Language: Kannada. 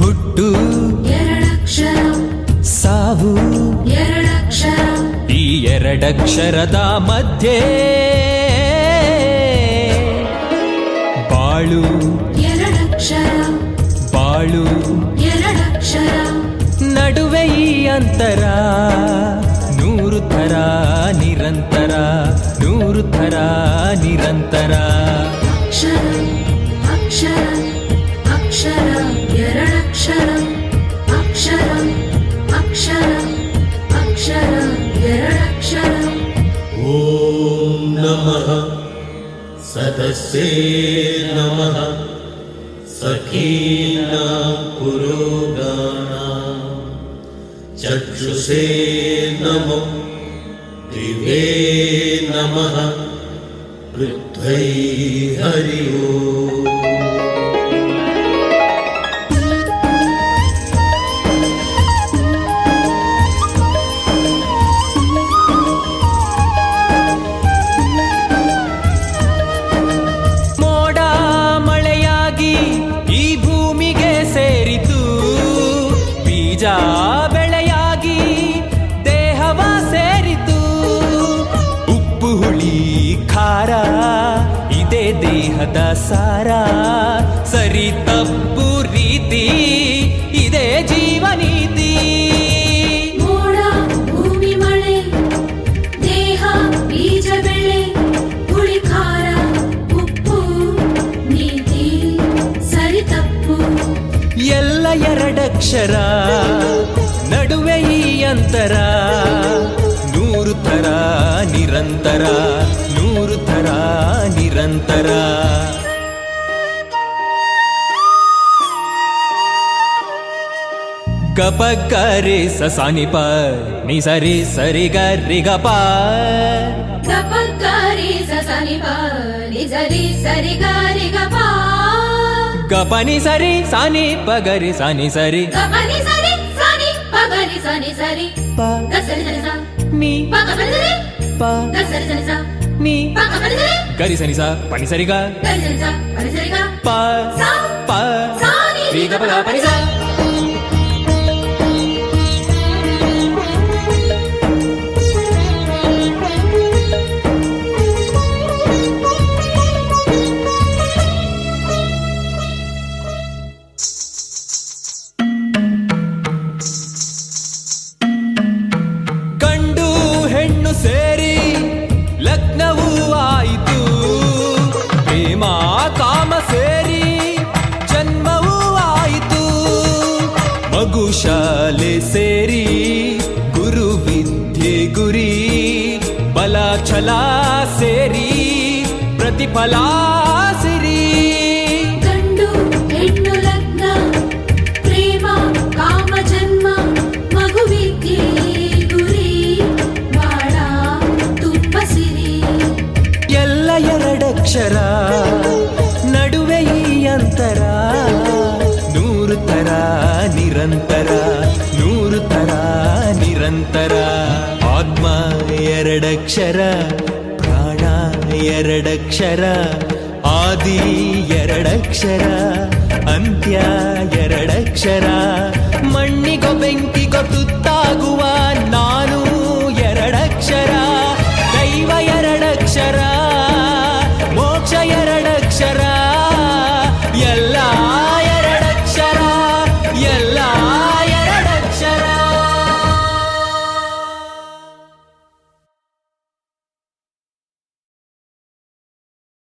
ಹುಟ್ಟು ಸಾವು ಈ ಎರಡಕ್ಷರದ ಮಧ್ಯೆ ಬಾಳು ಬಾಳು ನಡುವೆ ಈ ಅಂತರ ನೂರು ಥರ ನಿರಂತರ ನೂರು ಥರ ನಿರಂತರ ಓಂ ನಮಃ ಸದಸ್ಯೇ ನಮಃ ಸಖೀನಾಂ ಪುರೋಗಾನಾಂ ಚಕ್ಷುಷೇ ನಮೋ ದಿವೇ ನಮಃ ಪೃಥ್ವೈ ಹರಿ ಓಂ. ಬೆಳೆಯಾಗಿ ದೇಹವ ಸೇರಿತು ಉಪ್ಪು ಹುಳಿ ಖಾರ ಇದೇ ದೇಹದ ಸಾರ ಸರಿ ತಪ್ಪು ರೀತಿ ಇದೇ ಜೀವನೀತಿ ಮೋಡ ಭೂಮಿ ಮಳೆ ದೇಹ ಬೀಜ ಬೆಳೆ ಹುಳಿ ಖಾರ ಉಪ್ಪು ನೀತಿ ಸರಿ ತಪ್ಪು ಎಲ್ಲ ಎರಡಕ್ಷರ ನಡುವೆ ಈ ಅಂತರ ನೂರು ಥರ ನಿರಂತರ ನೂರು ಥರ ನಿರಂತರ ಗಪ ಗರಿ ಸಸಾನಿ ಪ ನಿ ಸರಿ ಸರಿ ಗರಿ ಗಪ ಗಪಕಾರಿ ಸಸನಿ ಪ ನಿ ಸರಿ ಸರಿ ಗಾರಿ ಗಪ ಗಪನಿ ಸರಿ ಸಾನಿ ಪಗರಿ ಸಾನಿ ಸರಿ ಗಪನಿ ಸರಿ ಸಾನಿ ಪಗರಿ ಸಾನಿ ಸರಿ ಪ ಗಸರಿ ಸರಿ ಸಾ ನಿ ಪ ಗಪನಿ ಸರಿ ಪ ಗಸರಿ ಸರಿ ಸಾ ನಿ ಪ ಗಪನಿ ಸರಿ ಗರಿ ಸನಿ ಸ ಪನಿ ಸರಿ ಗ ಗರಿ ಸರಿ ಸಾ ಪನಿ ಸರಿ ಗ ಪ ಸಾ ಪ ಸಾನಿ ರಿ ಗ ಪ ಗ ಪನಿ ಸ ಸೇರಿ ಲಗ್ನವೂ ಆಯಿತು ಪ್ರೇಮ ಕಾಮ ಸೇರಿ ಜನ್ಮವೂ ಆಯಿತು ಮಗು ಶಾಲೆ ಸೇರಿ ಗುರು ವಿದ್ಯೆ ಗುರಿ ಬಲ ಛಲ ಸೇರಿ ಪ್ರತಿಫಲ ಸಿರಿ ಗಂಡು ಹೆಣ್ಣು ಲಗ್ನ ಪ್ರೇಮ ಕಾಮ ಜನ್ಮ ಮಗು ವಿದ್ಯೆ ಗುರಿ ಬಾಳ ತುಪ್ಪ ಸಿರಿ ಎಲ್ಲ ಎರಡಕ್ಷರ ನಡುವೆ ಈ ಅಂತರ ನೂರು ಥರ ನಿರಂತರ ನೂರು ಥರ ನಿರಂತರ ಆತ್ಮ ಎರಡಕ್ಷರ ಪ್ರಾಣ ಎರಡಕ್ಷರ ಆದಿ ಎರಡಕ್ಷರ ಅಂತ್ಯ ಎರಡಕ್ಷರ ಮಣ್ಣಿಗೊ ಬೆಂಕಿ